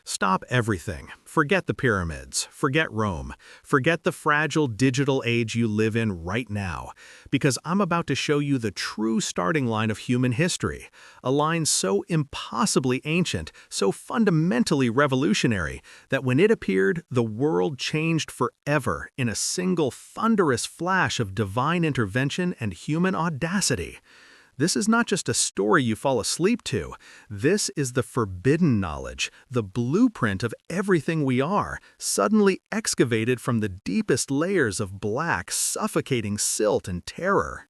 Stop everything. Forget the pyramids. Forget Rome. Forget the fragile digital age you live in right now, because I'm about to show you the true starting line of human history, a line so impossibly ancient, so fundamentally revolutionary, that when it appeared, the world changed forever in a single thunderous flash of divine intervention and human audacity. This is not just a story you fall asleep to. This is the forbidden knowledge, the blueprint of everything we are, suddenly excavated from the deepest layers of black, suffocating silt and terror.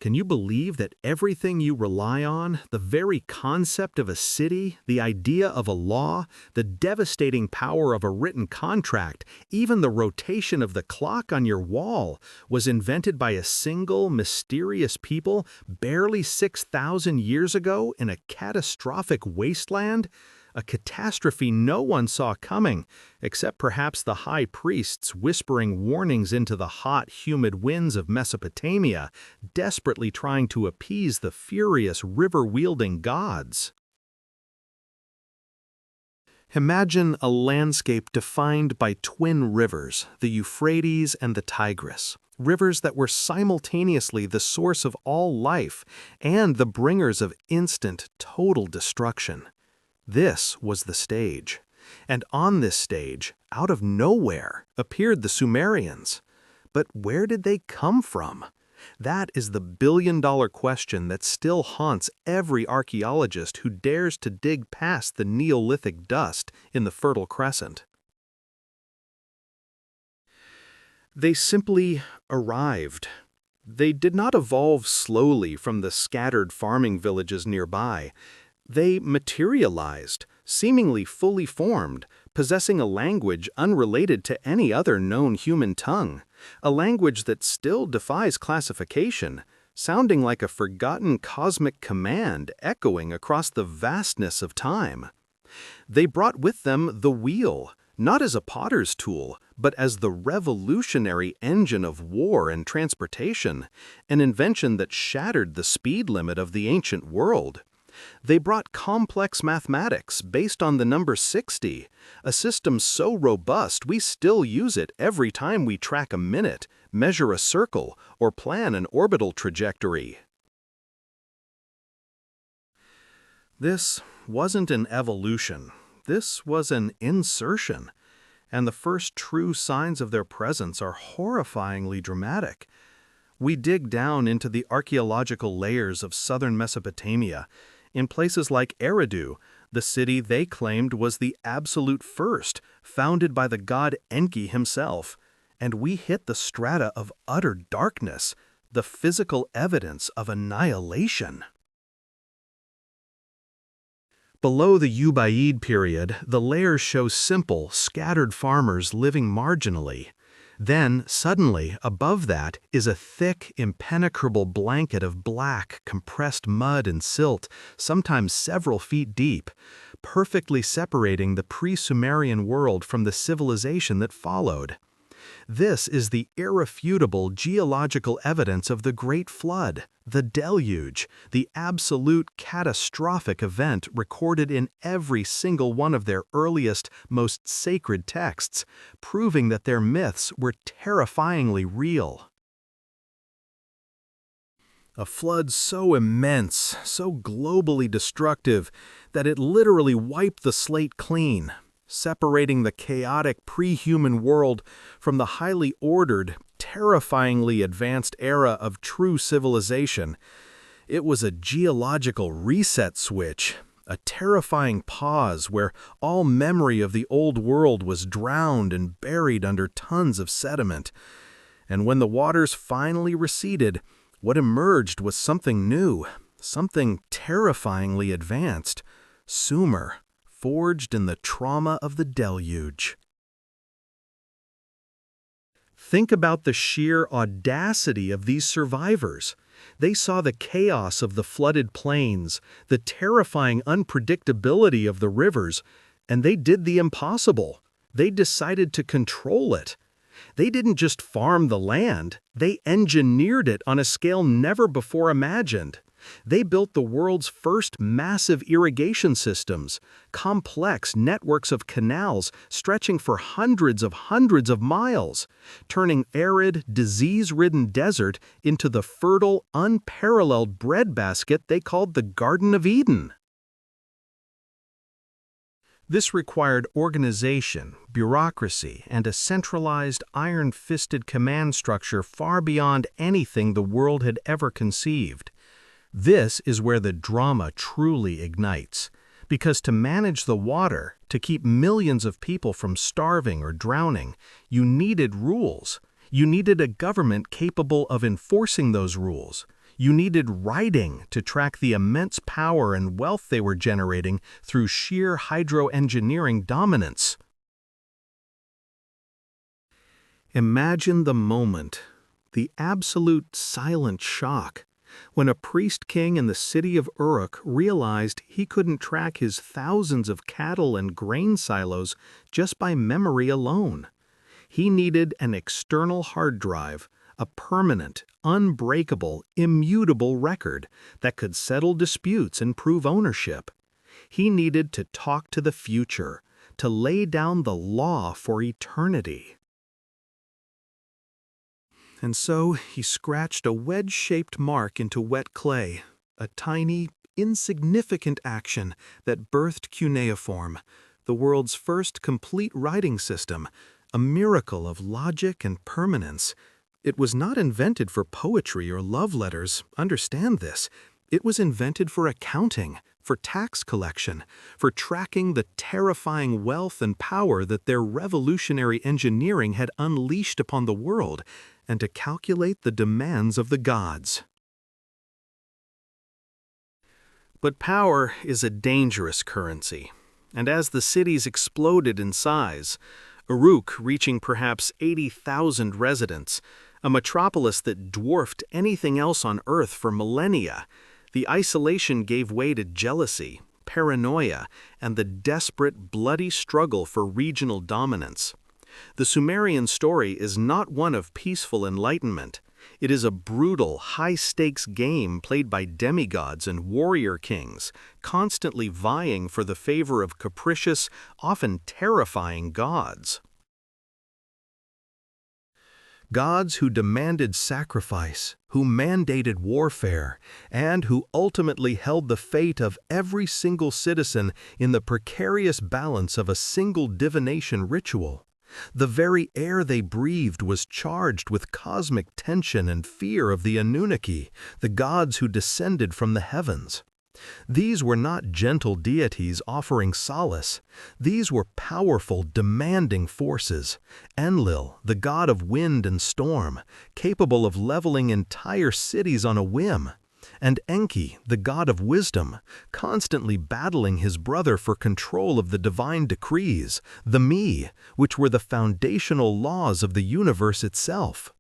Can you believe that everything you rely on, the very concept of a city, the idea of a law, the devastating power of a written contract, even the rotation of the clock on your wall, was invented by a single, mysterious people barely 6,000 years ago in a catastrophic wasteland? A catastrophe no one saw coming, except perhaps the high priests whispering warnings into the hot, humid winds of Mesopotamia, desperately trying to appease the furious river-wielding gods. Imagine a landscape defined by twin rivers, the Euphrates and the Tigris. Rivers that were simultaneously the source of all life and the bringers of instant, total destruction. This was the stage. And on this stage, out of nowhere, appeared the Sumerians. But where did they come from? That is the billion-dollar question that still haunts every archaeologist who dares to dig past the Neolithic dust in the Fertile Crescent. They simply arrived. They did not evolve slowly from the scattered farming villages nearby. They materialized, seemingly fully formed, possessing a language unrelated to any other known human tongue, a language that still defies classification, sounding like a forgotten cosmic command echoing across the vastness of time. They brought with them the wheel, not as a potter's tool, but as the revolutionary engine of war and transportation, an invention that shattered the speed limit of the ancient world. They brought complex mathematics based on the number 60, a system so robust we still use it every time we track a minute, measure a circle, or plan an orbital trajectory. This wasn't an evolution. This was an insertion, and the first true signs of their presence are horrifyingly dramatic. We dig down into the archaeological layers of southern Mesopotamia, in places like Eridu, the city they claimed was the absolute first, founded by the god Enki himself, and we hit the strata of utter darkness, the physical evidence of annihilation. Below the Ubaid period, the layers show simple, scattered farmers living marginally. Then, suddenly, above that is a thick, impenetrable blanket of black, compressed mud and silt, sometimes several feet deep, perfectly separating the pre-Sumerian world from the civilization that followed. This is the irrefutable geological evidence of the Great Flood, the Deluge, the absolute catastrophic event recorded in every single one of their earliest, most sacred texts, proving that their myths were terrifyingly real. A flood so immense, so globally destructive, that it literally wiped the slate clean, separating the chaotic pre-human world from the highly ordered, terrifyingly advanced era of true civilization. It was a geological reset switch, a terrifying pause where all memory of the old world was drowned and buried under tons of sediment. And when the waters finally receded, what emerged was something new, something terrifyingly advanced: Sumer, forged in the trauma of the deluge. Think about the sheer audacity of these survivors. They saw the chaos of the flooded plains, the terrifying unpredictability of the rivers, and they did the impossible. They decided to control it. They didn't just farm the land, they engineered it on a scale never before imagined. They built the world's first massive irrigation systems, complex networks of canals stretching for hundreds of miles, turning arid, disease-ridden desert into the fertile, unparalleled breadbasket they called the Garden of Eden. This required organization, bureaucracy, and a centralized, iron-fisted command structure far beyond anything the world had ever conceived. This is where the drama truly ignites, because to manage the water, to keep millions of people from starving or drowning, you needed rules. You needed a government capable of enforcing those rules. You needed writing to track the immense power and wealth they were generating through sheer hydroengineering dominance. Imagine the moment, the absolute silent shock, when a priest king in the city of Uruk realized he couldn't track his thousands of cattle and grain silos just by memory alone. He needed an external hard drive, a permanent, unbreakable, immutable record that could settle disputes and prove ownership. He needed to talk to the future, to lay down the law for eternity. And so he scratched a wedge-shaped mark into wet clay, a tiny, insignificant action that birthed cuneiform, the world's first complete writing system, a miracle of logic and permanence. It was not invented for poetry or love letters, understand this. It was invented for accounting, for tax collection, for tracking the terrifying wealth and power that their revolutionary engineering had unleashed upon the world, and to calculate the demands of the gods. But power is a dangerous currency, and as the cities exploded in size, Uruk reaching perhaps 80,000 residents, a metropolis that dwarfed anything else on Earth for millennia, the isolation gave way to jealousy, paranoia, and the desperate, bloody struggle for regional dominance. The Sumerian story is not one of peaceful enlightenment. It is a brutal, high-stakes game played by demigods and warrior kings, constantly vying for the favor of capricious, often terrifying gods. Gods who demanded sacrifice, who mandated warfare, and who ultimately held the fate of every single citizen in the precarious balance of a single divination ritual. The very air they breathed was charged with cosmic tension and fear of the Anunnaki, the gods who descended from the heavens. These were not gentle deities offering solace. These were powerful, demanding forces. Enlil, the god of wind and storm, capable of leveling entire cities on a whim. And Enki, the god of wisdom, constantly battling his brother for control of the divine decrees, the Me, which were the foundational laws of the universe itself.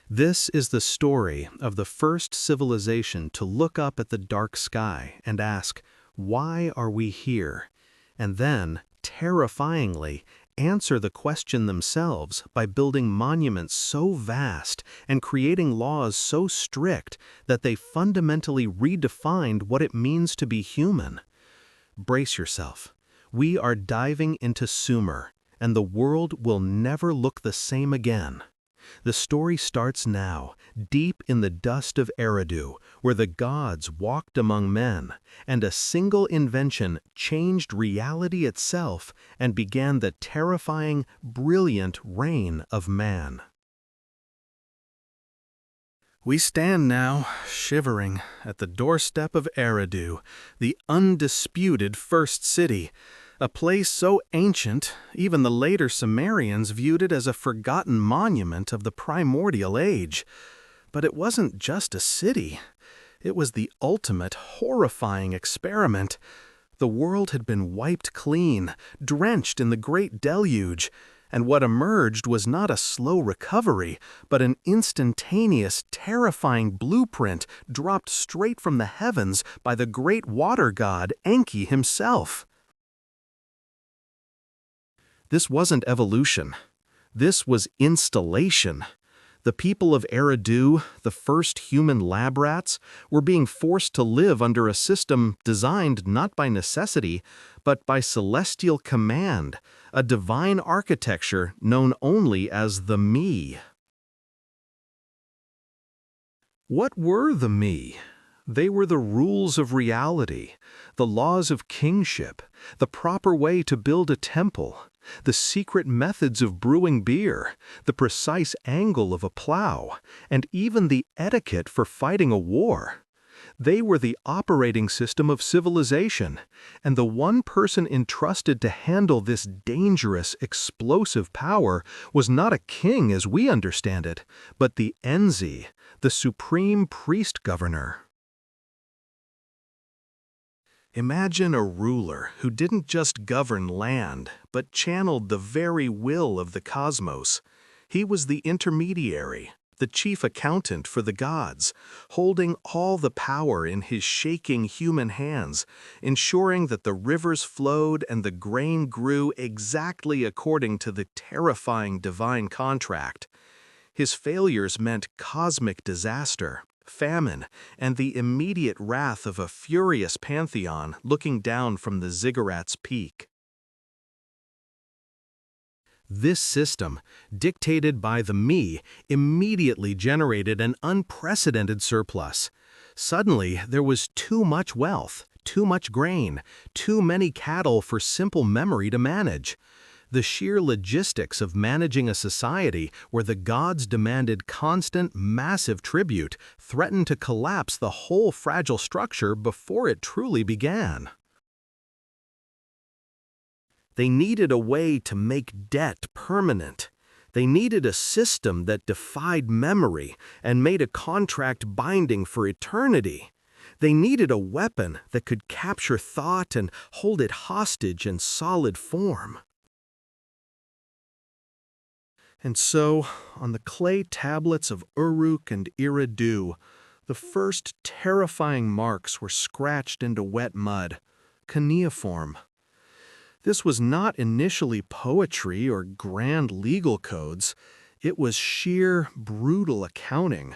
This is the story of the first civilization to look up at the dark sky and ask, "Why are we here?" And then, terrifyingly, answer the question themselves by building monuments so vast and creating laws so strict that they fundamentally redefined what it means to be human. Brace yourself. We are diving into Sumer, and the world will never look the same again. The story starts now, deep in the dust of Eridu, where the gods walked among men, and a single invention changed reality itself and began the terrifying, brilliant reign of man. We stand now, shivering, at the doorstep of Eridu, the undisputed first city, a place so ancient, even the later Sumerians viewed it as a forgotten monument of the primordial age. But it wasn't just a city. It was the ultimate, horrifying experiment. The world had been wiped clean, drenched in the great deluge, and what emerged was not a slow recovery, but an instantaneous, terrifying blueprint dropped straight from the heavens by the great water god Enki himself. This wasn't evolution. This was installation. The people of Eridu, the first human lab rats, were being forced to live under a system designed not by necessity, but by celestial command, a divine architecture known only as the Me. What were the Me? They were the rules of reality, the laws of kingship, the proper way to build a temple, the secret methods of brewing beer, the precise angle of a plow, and even the etiquette for fighting a war. They were the operating system of civilization, and the one person entrusted to handle this dangerous, explosive power was not a king as we understand it, but the Enzi, the supreme priest-governor. Imagine a ruler who didn't just govern land, but channeled the very will of the cosmos. He was the intermediary, the chief accountant for the gods, holding all the power in his shaking human hands, ensuring that the rivers flowed and the grain grew exactly according to the terrifying divine contract. His failures meant cosmic disaster, famine, and the immediate wrath of a furious pantheon looking down from the Ziggurats' peak. This system, dictated by the Me, immediately generated an unprecedented surplus. Suddenly, there was too much wealth, too much grain, too many cattle for simple memory to manage. The sheer logistics of managing a society where the gods demanded constant, massive tribute threatened to collapse the whole fragile structure before it truly began. They needed a way to make debt permanent. They needed a system that defied memory and made a contract binding for eternity. They needed a weapon that could capture thought and hold it hostage in solid form. And so, on the clay tablets of Uruk and Eridu, the first terrifying marks were scratched into wet mud: Cuneiform. This was not initially poetry or grand legal codes. It was sheer, brutal accounting.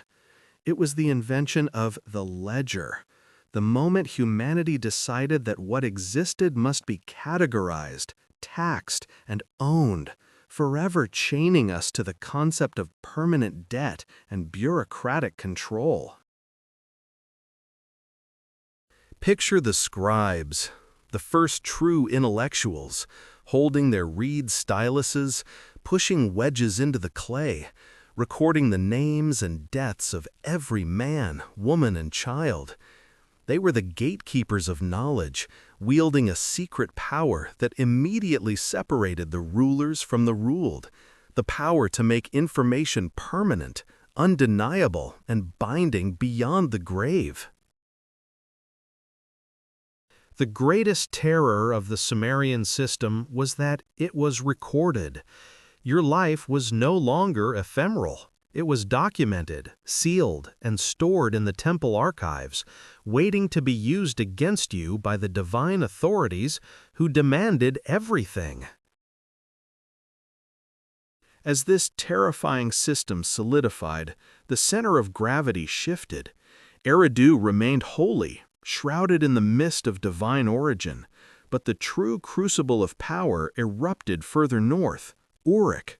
It was the invention of the ledger, the moment humanity decided that what existed must be categorized, taxed, and owned, forever chaining us to the concept of permanent debt and bureaucratic control. Picture the scribes, the first true intellectuals, holding their reed styluses, pushing wedges into the clay, recording the names and deaths of every man, woman, and child. They were the gatekeepers of knowledge, wielding a secret power that immediately separated the rulers from the ruled, the power to make information permanent, undeniable, and binding beyond the grave. The greatest terror of the Sumerian system was that it was recorded. Your life was no longer ephemeral. It was documented, sealed, and stored in the temple archives, waiting to be used against you by the divine authorities who demanded everything. As this terrifying system solidified, the center of gravity shifted. Eridu remained holy, shrouded in the mist of divine origin, but the true crucible of power erupted further north, Uruk.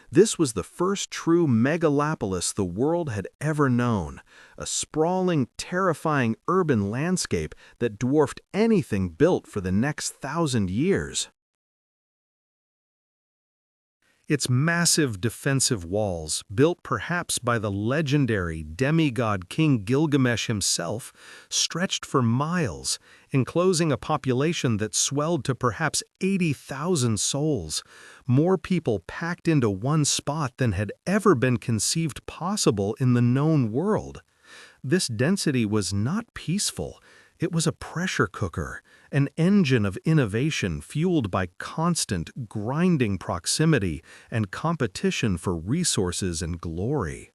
This was the first true megalopolis the world had ever known, a sprawling, terrifying urban landscape that dwarfed anything built for the next 1,000 years. Its massive defensive walls, built perhaps by the legendary demigod King Gilgamesh himself, stretched for miles, enclosing a population that swelled to perhaps 80,000 souls, more people packed into one spot than had ever been conceived possible in the known world. This density was not peaceful. It was a pressure cooker, an engine of innovation fueled by constant, grinding proximity and competition for resources and glory.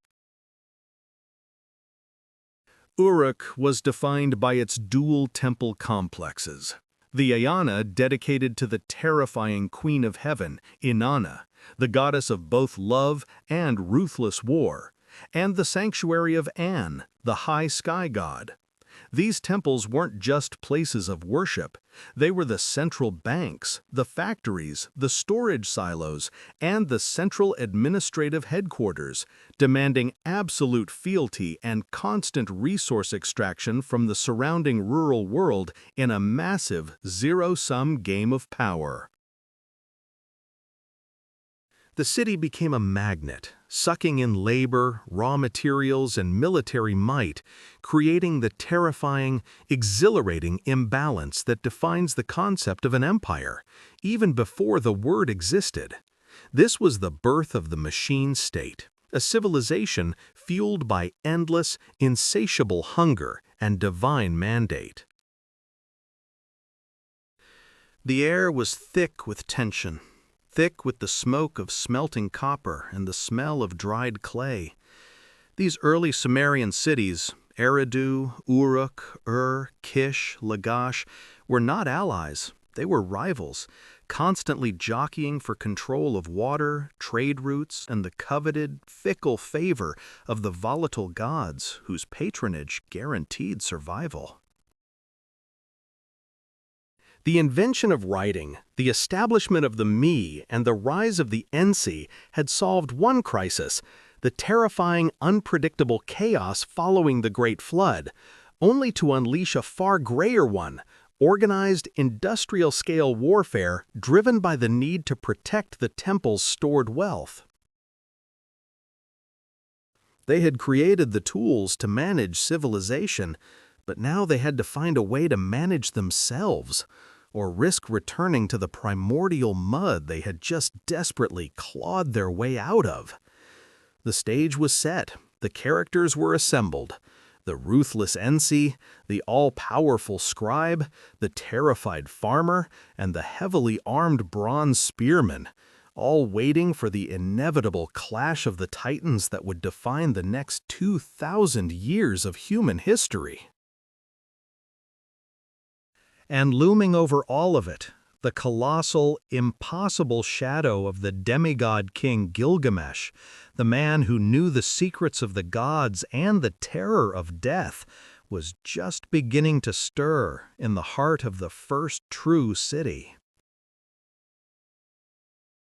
Uruk was defined by its dual temple complexes. The Ayana dedicated to the terrifying Queen of Heaven, Inanna, the goddess of both love and ruthless war, and the sanctuary of An, the high sky god. These temples weren't just places of worship. They were the central banks, the factories, the storage silos, and the central administrative headquarters, demanding absolute fealty and constant resource extraction from the surrounding rural world in a massive, zero-sum game of power. The city became a magnet, sucking in labor, raw materials, and military might, creating the terrifying, exhilarating imbalance that defines the concept of an empire, even before the word existed. This was the birth of the machine state, a civilization fueled by endless, insatiable hunger and divine mandate. The air was thick with tension. Thick with the smoke of smelting copper and the smell of dried clay. These early Sumerian cities, Eridu, Uruk, Kish, Lagash, were not allies, they were rivals, constantly jockeying for control of water, trade routes, and the coveted, fickle favor of the volatile gods whose patronage guaranteed survival. The invention of writing, the establishment of the me, and the rise of the ensi had solved one crisis, the terrifying, unpredictable chaos following the Great Flood, only to unleash a far grayer one, organized, industrial-scale warfare driven by the need to protect the temple's stored wealth. They had created the tools to manage civilization, but now they had to find a way to manage themselves, or risk returning to the primordial mud they had just desperately clawed their way out of. The stage was set, the characters were assembled. The ruthless ensi, the all-powerful scribe, the terrified farmer, and the heavily armed bronze spearman, all waiting for the inevitable clash of the titans that would define the next 2,000 years of human history. And looming over all of it, the colossal, impossible shadow of the demigod king Gilgamesh, the man who knew the secrets of the gods and the terror of death, was just beginning to stir in the heart of the first true city.